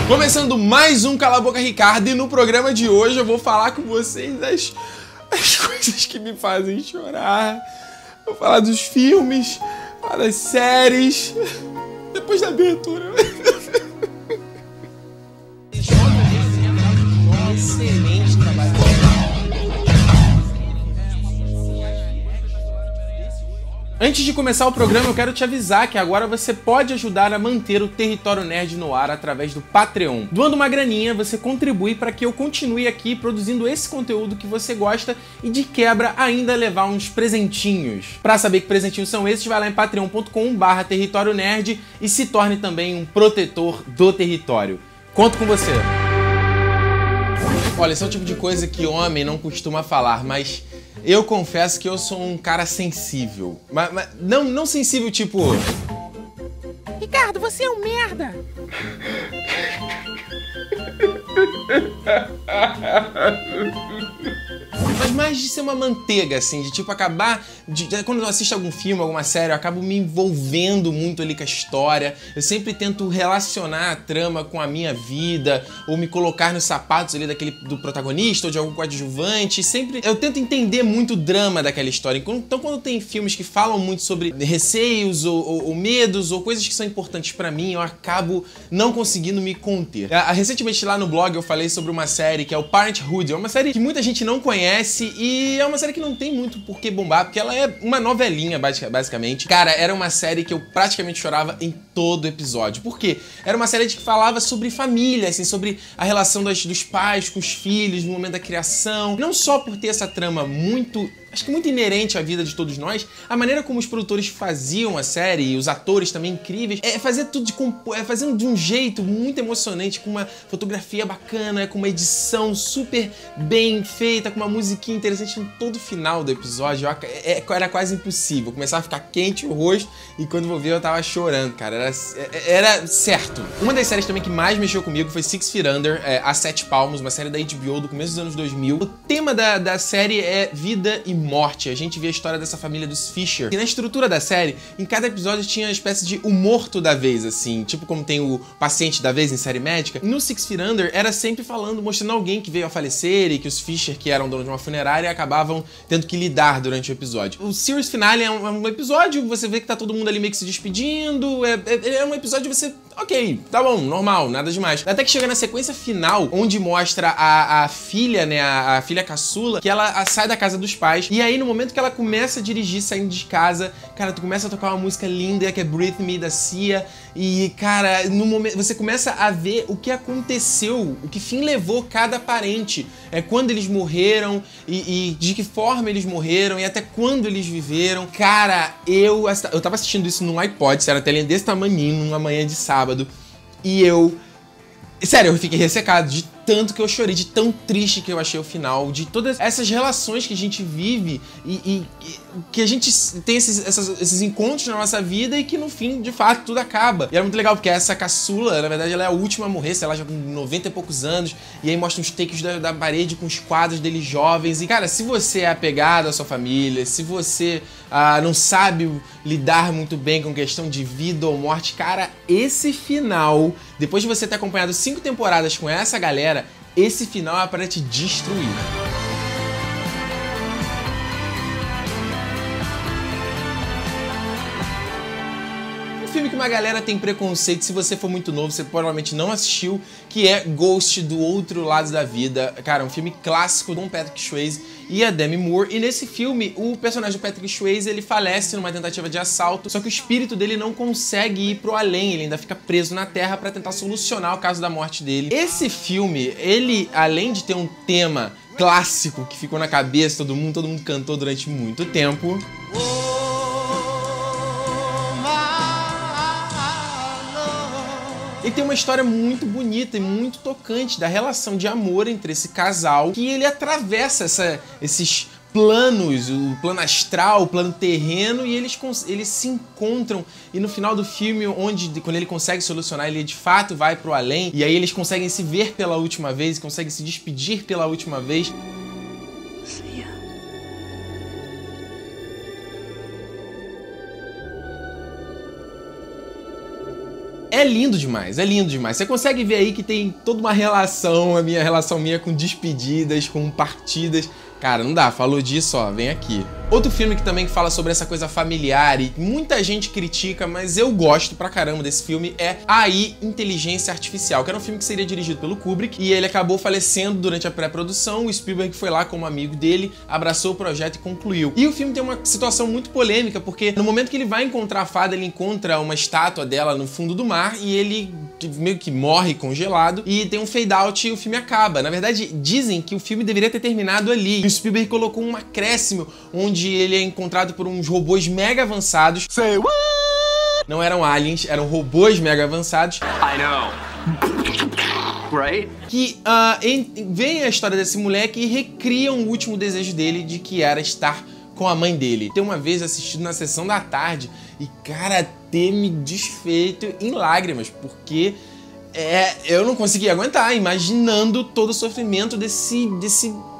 Começando mais um Cala a Boca Ricardo, e no programa de hoje eu vou falar com vocês as coisas que me fazem chorar. Vou falar dos filmes, falar das séries, depois da abertura. Excelente trabalho. Antes de começar o programa, eu quero te avisar que agora você pode ajudar a manter o Território Nerd no ar através do Patreon. Doando uma graninha, você contribui para que eu continue aqui produzindo esse conteúdo que você gosta e, de quebra, ainda levar uns presentinhos. Para saber que presentinhos são esses, vai lá em patreon.com/Território Nerd e se torne também um protetor do território. Conto com você! Olha, esse é o tipo de coisa que homem não costuma falar, mas eu confesso que eu sou um cara sensível. Mas não sensível tipo... Ricardo, você é um merda! Mas mais de ser uma manteiga, assim, de tipo acabar... quando eu assisto algum filme, alguma série, eu acabo me envolvendo muito ali com a história. Eu sempre tento relacionar a trama com a minha vida, ou me colocar nos sapatos ali do protagonista, ou de algum coadjuvante. Sempre eu tento entender muito o drama daquela história. Então quando tem filmes que falam muito sobre receios, ou medos, ou coisas que são importantes pra mim, eu acabo não conseguindo me conter. Recentemente lá no blog eu falei sobre uma série que é o Parenthood. É uma série que muita gente não conhece e é uma série que não tem muito por que bombar, porque ela é uma novelinha, basicamente. Cara, era uma série que eu praticamente chorava em todo episódio. Por quê? Era uma série que falava sobre família, assim, sobre a relação dos pais com os filhos no momento da criação. Não só por ter essa trama acho que muito inerente à vida de todos nós, a maneira como os produtores faziam a série e os atores também incríveis, fazer tudo fazendo de um jeito muito emocionante, com uma fotografia bacana, com uma edição super bem feita, com uma musiquinha interessante. No todo final do episódio era quase impossível, começava a ficar quente o rosto e quando vou ver eu tava chorando, cara, era certo. Uma das séries também que mais mexeu comigo foi Six Feet Under, A Sete Palmos, uma série da HBO do começo dos anos 2000. O tema da série é vida e morte. A gente vê a história dessa família dos Fisher. E na estrutura da série, em cada episódio tinha uma espécie de o morto da vez, assim. Tipo como tem o paciente da vez em série médica. No Six Feet Under era sempre mostrando alguém que veio a falecer e que os Fisher, que eram donos de uma funerária, acabavam tendo que lidar durante o episódio. O series finale é um episódio, você vê que tá todo mundo ali meio que se despedindo. É um episódio você... Ok, tá bom, normal, nada demais. Até que chega na sequência final, onde mostra a filha, né, a filha caçula, que ela sai da casa dos pais. E aí, no momento que ela começa a dirigir saindo de casa, cara, tu começa a tocar uma música linda, que é Breathe Me, da Sia. E, cara, no momento você começa a ver o que aconteceu, o que fim levou cada parente. Quando eles morreram e de que forma eles morreram e até quando eles viveram. Cara, eu tava assistindo isso num iPod, era uma telinha desse tamaninho, numa manhã de sábado. E sério, eu fiquei ressecado de tanto que eu chorei, de tão triste que eu achei o final, de todas essas relações que a gente vive e que a gente tem esses encontros na nossa vida e que no fim, de fato, tudo acaba. E era muito legal, porque essa caçula, na verdade, ela é a última a morrer, sei lá, já com 90 e poucos anos, e aí mostra uns takes da parede com os quadros deles jovens. E, cara, se você é apegado à sua família, se você não sabe lidar muito bem com questão de vida ou morte, cara, esse final, depois de você ter acompanhado 5 temporadas com essa galera, esse final é para te destruir. Um filme que uma galera tem preconceito, se você for muito novo, você provavelmente não assistiu, que é Ghost, do Outro Lado da Vida. Cara, um filme clássico com Patrick Swayze e a Demi Moore. E nesse filme, o personagem do Patrick Swayze, ele falece numa tentativa de assalto, só que o espírito dele não consegue ir pro além, ele ainda fica preso na Terra pra tentar solucionar o caso da morte dele. Esse filme, ele, além de ter um tema clássico que ficou na cabeça de todo mundo cantou durante muito tempo. Ele tem uma história muito bonita e muito tocante da relação de amor entre esse casal, que ele atravessa esses planos, o plano astral, o plano terreno, e eles se encontram, e no final do filme, quando ele consegue solucionar, ele de fato vai pro além, e aí eles conseguem se ver pela última vez, conseguem se despedir pela última vez. É lindo demais, é lindo demais. Você consegue ver aí que tem toda uma relação, a minha relação com despedidas, com partidas. Cara, não dá, falou disso, ó, vem aqui. Outro filme que também fala sobre essa coisa familiar e muita gente critica, mas eu gosto pra caramba desse filme, é AI, Inteligência Artificial, que era um filme que seria dirigido pelo Kubrick e ele acabou falecendo durante a pré-produção. O Spielberg foi lá como amigo dele, abraçou o projeto e concluiu. E o filme tem uma situação muito polêmica, porque no momento que ele vai encontrar a fada, ele encontra uma estátua dela no fundo do mar e ele meio que morre congelado e tem um fade out e o filme acaba. Na verdade, dizem que o filme deveria ter terminado ali. E o Spielberg colocou um acréscimo onde ele é encontrado por uns robôs mega avançados. Say what? Não eram aliens, eram robôs mega avançados. I know. Right? Que vem a história desse moleque e recriam o último desejo dele, de que era estar com a mãe dele. Tem uma vez assistido na sessão da tarde e, cara, ter me desfeito em lágrimas, porque eu não conseguia aguentar, imaginando todo o sofrimento desse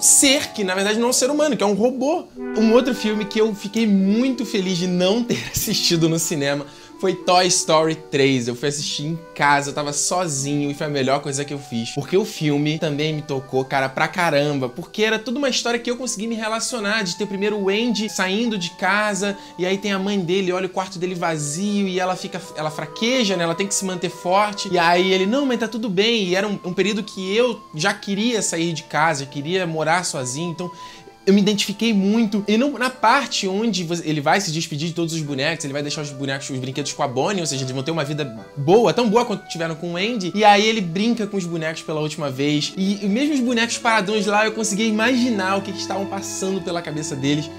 ser, que na verdade não é um ser humano, que é um robô. Um outro filme que eu fiquei muito feliz de não ter assistido no cinema foi Toy Story 3. Eu fui assistir em casa, eu tava sozinho e foi a melhor coisa que eu fiz. Porque o filme também me tocou, cara, pra caramba. Porque era toda uma história que eu consegui me relacionar, de ter primeiro o Andy saindo de casa e aí tem a mãe dele, olha o quarto dele vazio e ela fraqueja, né? Ela tem que se manter forte. E aí ele, não, mas tá tudo bem. E era um período que eu já queria sair de casa, já queria morar sozinho, então eu me identifiquei muito. E na parte onde ele vai se despedir de todos os bonecos, ele vai deixar os brinquedos com a Bonnie, ou seja, eles vão ter uma vida boa, tão boa quanto tiveram com o Andy. E aí ele brinca com os bonecos pela última vez. E mesmo os bonecos paradões lá, eu conseguia imaginar o que estavam passando pela cabeça deles.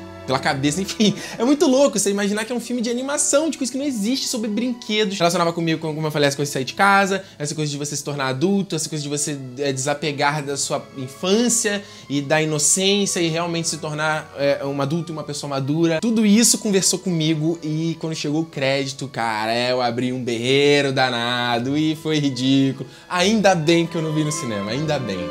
Enfim, é muito louco você imaginar que é um filme de animação, de coisa que não existe, sobre brinquedos. Relacionava comigo, como eu falei, essa coisa de sair de casa, essa coisa de você se tornar adulto, essa coisa de você desapegar da sua infância e da inocência e realmente se tornar um adulto e uma pessoa madura. Tudo isso conversou comigo e quando chegou o crédito, cara, eu abri um berreiro danado e foi ridículo. Ainda bem que eu não vi no cinema, ainda bem.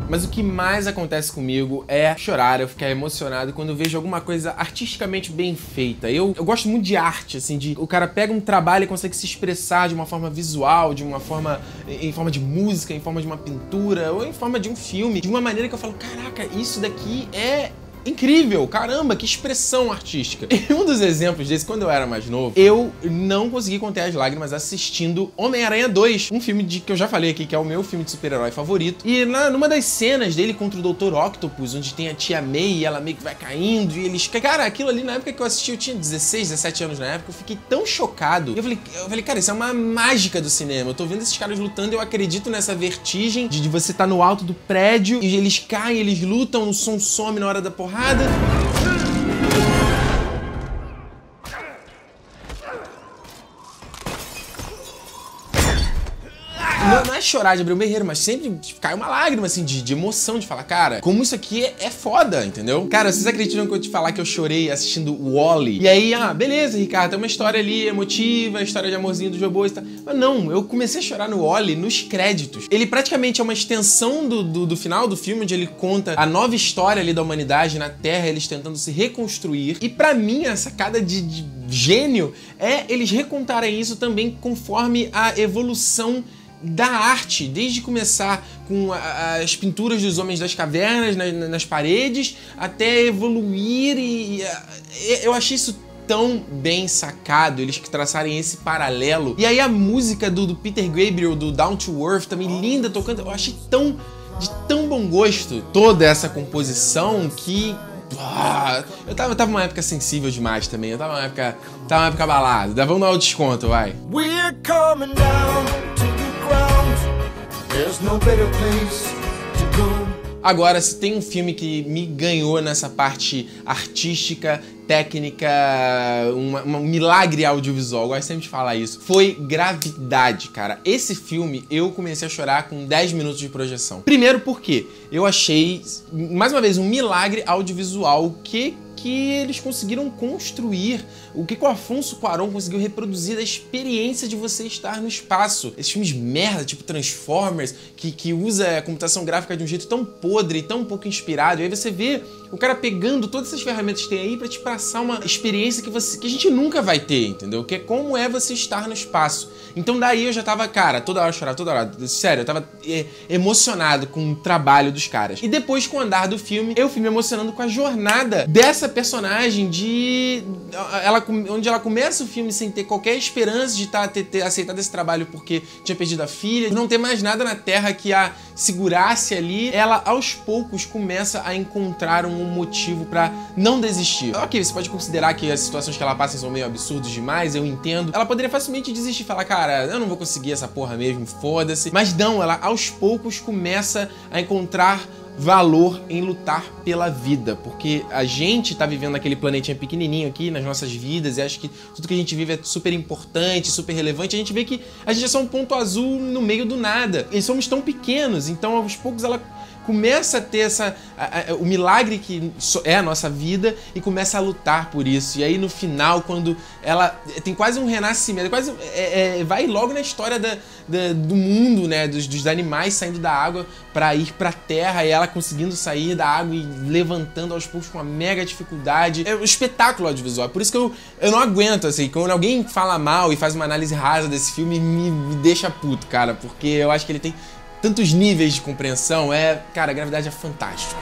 Mas o que mais acontece comigo é chorar, eu ficar emocionado quando eu vejo alguma coisa artisticamente bem feita. Eu gosto muito de arte, assim, o cara pega um trabalho e consegue se expressar de uma forma visual, de uma forma, em forma de música, em forma de uma pintura, ou em forma de um filme, de uma maneira que eu falo, caraca, isso daqui é incrível, caramba, que expressão artística. E um dos exemplos desse, quando eu era mais novo, eu não consegui conter as lágrimas assistindo Homem-Aranha 2, um filme que eu já falei aqui, que é o meu filme de super-herói favorito. E numa das cenas dele contra o Dr. Octopus, onde tem a tia May e ela meio que vai caindo e eles... Cara, aquilo ali na época que eu assisti, eu tinha 16, 17 anos na época, eu fiquei tão chocado. Eu falei, cara, isso é uma mágica do cinema. Eu tô vendo esses caras lutando e eu acredito nessa vertigem de você estar no alto do prédio e eles caem, eles lutam, o som some na hora da porrada. Não é chorar de abrir um berreiro, mas sempre cai uma lágrima, assim, de emoção, de falar, cara, como isso aqui é foda, entendeu? Cara, vocês acreditam que eu te falar que eu chorei assistindo Wall-E? E aí, beleza, Ricardo, tem uma história ali emotiva, história de amorzinho dos robôs e tal. Mas não, eu comecei a chorar no Wall-E nos créditos. Ele praticamente é uma extensão do final do filme, onde ele conta a nova história ali da humanidade na Terra, eles tentando se reconstruir. E pra mim, a sacada de gênio é eles recontarem isso também conforme a evolução da arte, desde começar com as pinturas dos homens das cavernas nas paredes, até evoluir eu achei isso tão bem sacado, eles que traçarem esse paralelo. E aí a música do Peter Gabriel, do Down to Earth, também linda, tocando, eu achei de tão bom gosto toda essa composição que... eu tava numa época sensível demais também, eu tava numa época abalada. Vamos dar o desconto, vai. We're coming down to the ground. There's no better place to go. Agora, se tem um filme que me ganhou nessa parte artística, técnica, um milagre audiovisual, eu gosto sempre de falar isso, foi Gravidade, cara. Esse filme eu comecei a chorar com 10 minutos de projeção. Primeiro porque eu achei, mais uma vez, um milagre audiovisual que que eles conseguiram construir, o que o Afonso Cuarón conseguiu reproduzir da experiência de você estar no espaço. Esses filmes merda, tipo Transformers, que usa a computação gráfica de um jeito tão podre e tão pouco inspirado, e aí você vê o cara pegando todas essas ferramentas que tem aí pra te passar uma experiência que a gente nunca vai ter, entendeu? Que é como é você estar no espaço. Então daí eu já tava, cara, toda hora chorava, toda hora. Sério, eu tava emocionado com o trabalho dos caras. E depois, com o andar do filme, eu fui me emocionando com a jornada dessa personagem onde ela começa o filme sem ter qualquer esperança de ter aceitado esse trabalho porque tinha perdido a filha, de não ter mais nada na Terra que a segurasse ali. Ela, aos poucos, começa a encontrar um motivo pra não desistir. Ok, você pode considerar que as situações que ela passa são meio absurdas demais, eu entendo. Ela poderia facilmente desistir e falar, cara, eu não vou conseguir essa porra mesmo, foda-se. Mas não, ela aos poucos começa a encontrar valor em lutar pela vida, porque a gente tá vivendo naquele planetinha pequenininho aqui nas nossas vidas e acho que tudo que a gente vive é super importante, super relevante. A gente vê que a gente é só um ponto azul no meio do nada e somos tão pequenos, então aos poucos ela começa a ter o milagre que é a nossa vida e começa a lutar por isso. E aí no final, quando ela tem quase um renascimento, vai logo na história do mundo, né, dos animais saindo da água para ir pra terra, e ela conseguindo sair da água e levantando aos poucos com uma mega dificuldade. É um espetáculo audiovisual. Por isso que eu não aguento, assim, quando alguém fala mal e faz uma análise rasa desse filme, me deixa puto, cara, porque eu acho que ele tem tantos níveis de compreensão. Cara, a Gravidade é fantástico.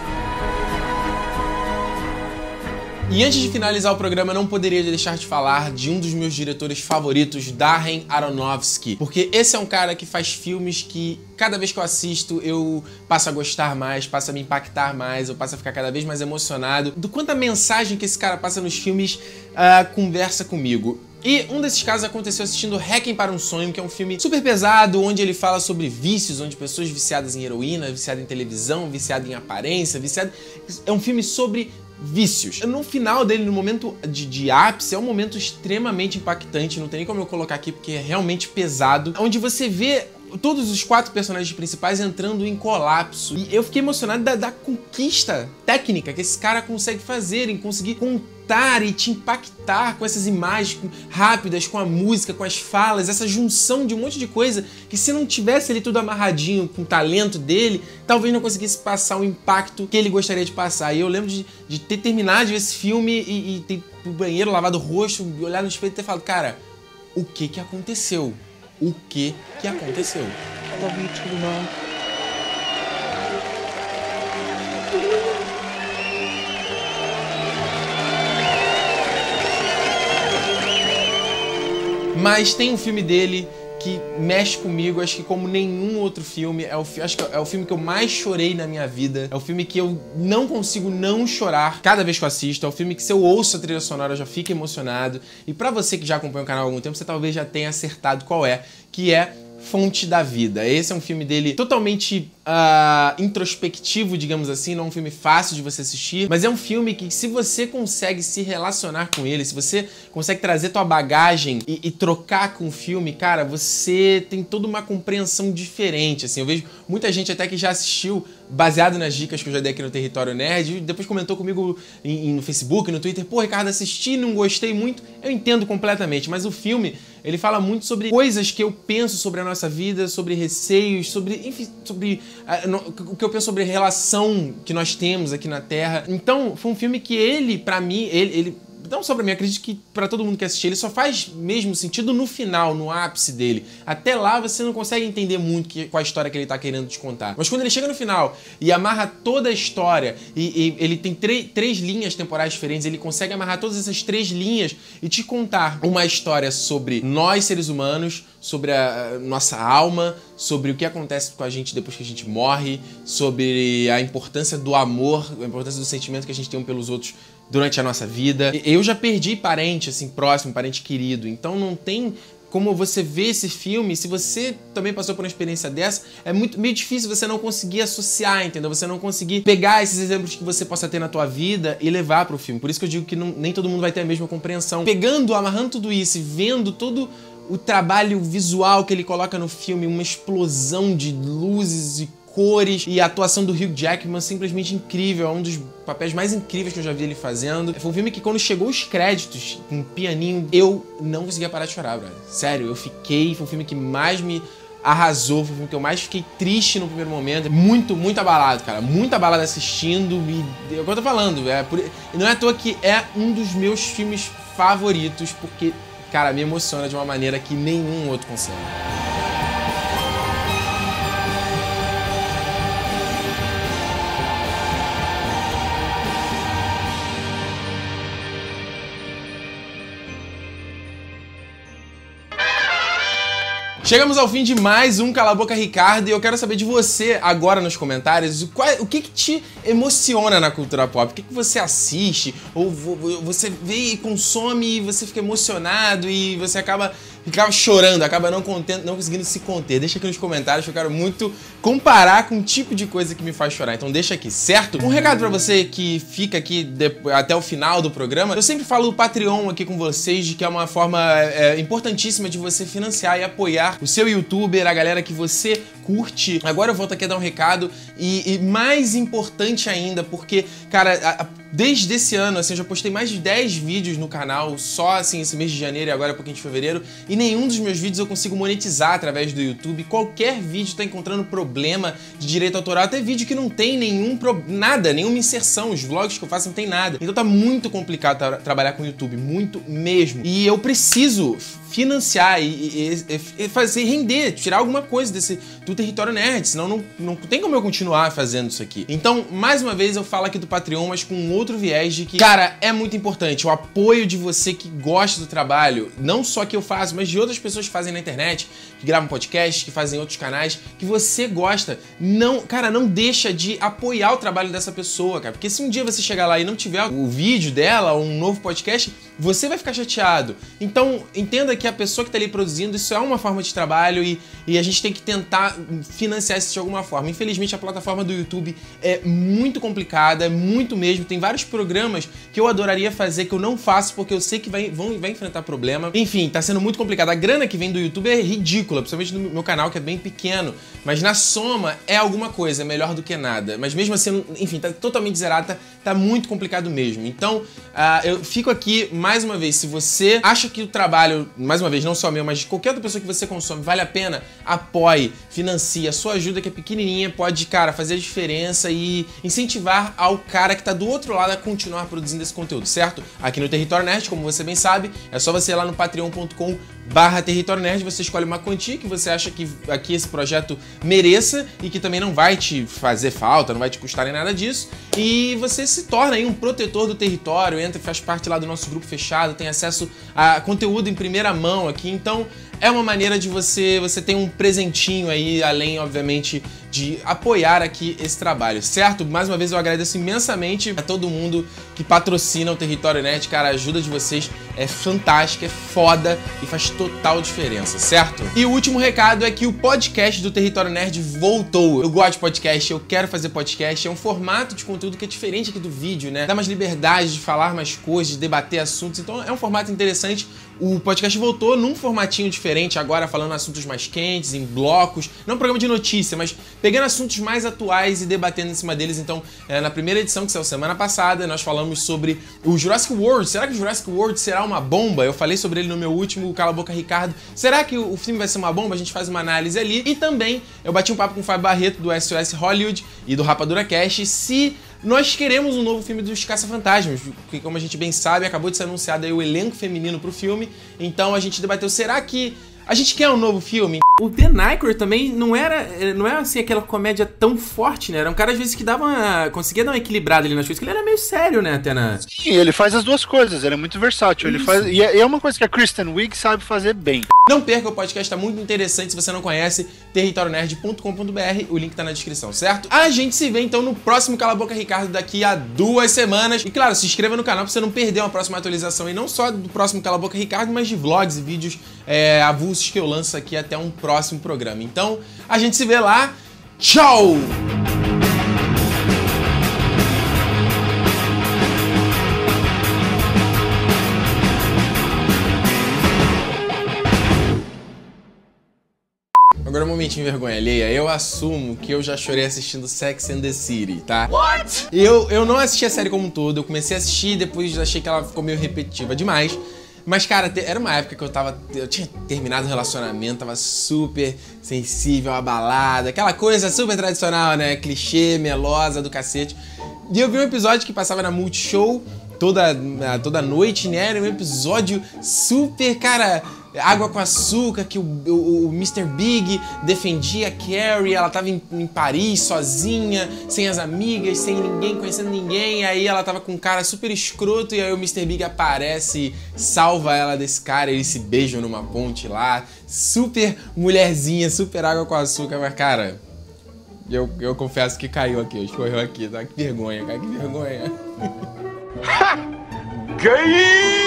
E antes de finalizar o programa, eu não poderia deixar de falar de um dos meus diretores favoritos, Darren Aronofsky, porque esse é um cara que faz filmes que cada vez que eu assisto eu passo a gostar mais, passo a me impactar mais, eu passo a ficar cada vez mais emocionado do quanto a mensagem que esse cara passa nos filmes conversa comigo. E um desses casos aconteceu assistindo Requiem para um Sonho, que é um filme super pesado, onde ele fala sobre vícios, onde pessoas viciadas em heroína, viciadas em televisão, viciadas em aparência, É um filme sobre vícios. No final dele, no momento de ápice, é um momento extremamente impactante, não tem nem como eu colocar aqui porque é realmente pesado, onde você vê todos os 4 personagens principais entrando em colapso. E eu fiquei emocionado da conquista técnica que esse cara consegue fazer, em conseguir contar e te impactar com essas imagens rápidas, com a música, com as falas, essa junção de um monte de coisa que, se não tivesse ali tudo amarradinho com o talento dele, talvez não conseguisse passar o impacto que ele gostaria de passar. E eu lembro de ter terminado de ver esse filme e ter ido pro banheiro, lavado o rosto, olhar no espelho e ter falado, cara, o que aconteceu? O que aconteceu? I love you too, Mom. Mas tem um filme dele que mexe comigo, acho que como nenhum outro filme. Acho que é o filme que eu mais chorei na minha vida. É o filme que eu não consigo não chorar cada vez que eu assisto. É o filme que, se eu ouço a trilha sonora, eu já fico emocionado. E pra você que já acompanha o canal há algum tempo, você talvez já tenha acertado qual é, que é Fonte da Vida. Esse é um filme dele totalmente introspectivo, digamos assim, não é um filme fácil de você assistir, mas é um filme que, se você consegue se relacionar com ele, se você consegue trazer tua bagagem e trocar com o filme, cara, você tem toda uma compreensão diferente, assim. Eu vejo muita gente até que já assistiu baseado nas dicas que eu já dei aqui no Território Nerd, e depois comentou comigo no Facebook, no Twitter, pô, Ricardo, assisti, não gostei muito. Eu entendo completamente, mas o filme, ele fala muito sobre coisas que eu penso sobre a nossa vida, sobre receios, enfim, sobre o que eu penso sobre a relação que nós temos aqui na Terra. Então, foi um filme que ele, pra mim, ele não só pra mim, acredito que pra todo mundo que assistir, ele só faz mesmo sentido no final, no ápice dele. Até lá você não consegue entender muito qual a história que ele tá querendo te contar. Mas quando ele chega no final e amarra toda a história, e ele tem três linhas temporais diferentes, ele consegue amarrar todas essas 3 linhas e te contar uma história sobre nós, seres humanos, sobre a nossa alma, sobre o que acontece com a gente depois que a gente morre, sobre a importância do amor, a importância do sentimento que a gente tem um pelos outros durante a nossa vida. Eu já perdi parente, assim, próximo, parente querido, então não tem como você ver esse filme. Se você também passou por uma experiência dessa, é meio difícil você não conseguir associar, entendeu? Você não conseguir pegar esses exemplos que você possa ter na tua vida e levar pro filme. Por isso que eu digo que nem todo mundo vai ter a mesma compreensão. Pegando, amarrando tudo isso e vendo todo o trabalho visual que ele coloca no filme, uma explosão de luzes e cores e a atuação do Hugh Jackman simplesmente incrível, é um dos papéis mais incríveis que eu já vi ele fazendo. Foi um filme que quando chegou os créditos, um pianinho, eu não conseguia parar de chorar, brother. Sério, foi um filme que mais me arrasou, foi o filme que eu mais fiquei triste no primeiro momento. Muito, muito abalado, cara. Muito abalado assistindo e é o que eu tô falando. Não é à toa que é um dos meus filmes favoritos, porque, cara, me emociona de uma maneira que nenhum outro consegue. Chegamos ao fim de mais um Cala a Boca Ricardo e eu quero saber de você agora nos comentários o que te emociona na cultura pop, o que você assiste, ou você vê e consome e você fica emocionado e você acaba chorando, acaba não conseguindo se conter. Deixa aqui nos comentários que eu quero muito comparar com o tipo de coisa que me faz chorar, então deixa aqui, certo? Um recado pra você que fica aqui até o final do programa, eu sempre falo do Patreon aqui com vocês, de que é uma forma importantíssima de você financiar e apoiar o seu youtuber, a galera que você curte. Agora eu volto aqui a dar um recado e mais importante ainda, porque, cara, desde esse ano, assim, eu já postei mais de 10 vídeos no canal, só, assim, esse mês de janeiro e agora um pouquinho de fevereiro, e nenhum dos meus vídeos eu consigo monetizar através do YouTube. Qualquer vídeo tá encontrando problema de direito autoral, até vídeo que não tem nenhuma inserção, os vlogs que eu faço não tem nada. Então tá muito complicado trabalhar com o YouTube, muito mesmo. E eu preciso financiar e fazer render, tirar alguma coisa do Território Nerd, senão não tem como eu continuar fazendo isso aqui. Então, mais uma vez, eu falo aqui do Patreon, mas com um outro viés de que, cara, é muito importante o apoio de você que gosta do trabalho, não só que eu faço, mas de outras pessoas que fazem na internet, que gravam podcast, que fazem outros canais, que você gosta. Cara, não deixa de apoiar o trabalho dessa pessoa, cara, porque se um dia você chegar lá e não tiver o vídeo dela ou um novo podcast, você vai ficar chateado. Então, entenda que a pessoa que tá ali produzindo, isso é uma forma de trabalho e a gente tem que tentar financiar isso de alguma forma. Infelizmente, a plataforma do YouTube é muito complicada, muito mesmo. Tem vários programas que eu adoraria fazer, que eu não faço, porque eu sei que vai enfrentar problema. Enfim, tá sendo muito complicado. A grana que vem do YouTube é ridícula, principalmente no meu canal, que é bem pequeno. Mas na soma, é alguma coisa, é melhor do que nada. Mas mesmo assim, enfim, tá totalmente zerado, tá muito complicado mesmo. Então, eu fico aqui, mais uma vez, se você acha que o trabalho, mais uma vez, não só meu, mas de qualquer outra pessoa que você consome, vale a pena, apoie, financie. A sua ajuda, que é pequenininha, pode, cara, fazer a diferença e incentivar ao cara que tá do outro lado a continuar produzindo esse conteúdo, certo? Aqui no Território Nerd, como você bem sabe, é só você ir lá no patreon.com/Território Nerd, você escolhe uma quantia que você acha que aqui esse projeto mereça e que também não vai te fazer falta, não vai te custar nem nada disso, e você se torna aí um protetor do território, entra e faz parte lá do nosso grupo fechado, tem acesso a conteúdo em primeira mão aqui, então é uma maneira de você ter um presentinho aí, além, obviamente, de apoiar aqui esse trabalho, certo? Mais uma vez eu agradeço imensamente a todo mundo que patrocina o Território Nerd, cara, a ajuda de vocês é fantástica, é foda e faz total diferença, certo? E o último recado é que o podcast do Território Nerd voltou. Eu gosto de podcast, eu quero fazer podcast, é um formato de conteúdo que é diferente aqui do vídeo, né? Dá mais liberdade de falar mais coisas, de debater assuntos, então é um formato interessante. O podcast voltou num formatinho diferente, agora falando assuntos mais quentes, em blocos, não um programa de notícia, mas pegando assuntos mais atuais e debatendo em cima deles. Então, na primeira edição, que saiu semana passada, nós falamos sobre o Jurassic World. Será que o Jurassic World será uma bomba? Eu falei sobre ele no meu último Cala a Boca Ricardo. Será que o filme vai ser uma bomba? A gente faz uma análise ali. E também, eu bati um papo com o Fábio Barreto, do SOS Hollywood e do Rapadura Cast, se nós queremos um novo filme dos Caça-Fantasmas, que, como a gente bem sabe, acabou de ser anunciado aí o elenco feminino pro filme. Então a gente debateu, será que a gente quer um novo filme? O Dan Aykroyd também não era assim aquela comédia tão forte, né? Era um cara às vezes que conseguia dar uma equilibrada ali nas coisas, que ele era meio sério, né, até na... Sim, ele faz as duas coisas, ele é muito versátil. Ele faz, e é uma coisa que a Kristen Wiig sabe fazer bem. Não perca, o podcast, tá muito interessante. Se você não conhece, territorionerd.com.br, o link tá na descrição, certo? A gente se vê então no próximo Cala a Boca Ricardo daqui a 2 semanas. E claro, se inscreva no canal pra você não perder uma próxima atualização, e não só do próximo Cala a Boca Ricardo, mas de vlogs e vídeos avulsos que eu lanço aqui até um próximo programa. Então, a gente se vê lá. Tchau! Agora é o momento totalmente em vergonha alheia, eu assumo que eu já chorei assistindo Sex and the City, tá? What? Eu não assisti a série como um todo, eu comecei a assistir e depois achei que ela ficou meio repetitiva demais. Mas, cara, era uma época que eu tinha terminado o relacionamento, tava super sensível, abalada, aquela coisa super tradicional, né? Clichê, melosa do cacete. E eu vi um episódio que passava na Multishow toda noite, né? Era um episódio super, cara, água com açúcar, que o Mr. Big defendia a Carrie, ela tava em Paris sozinha, sem as amigas, sem ninguém, conhecendo ninguém, aí ela tava com um cara super escroto, e aí o Mr. Big aparece, salva ela desse cara, eles se beijam numa ponte lá, super mulherzinha, super água com açúcar, mas cara, eu confesso que caiu aqui, escorreu aqui, tá? Que vergonha, cara, que vergonha. Gay!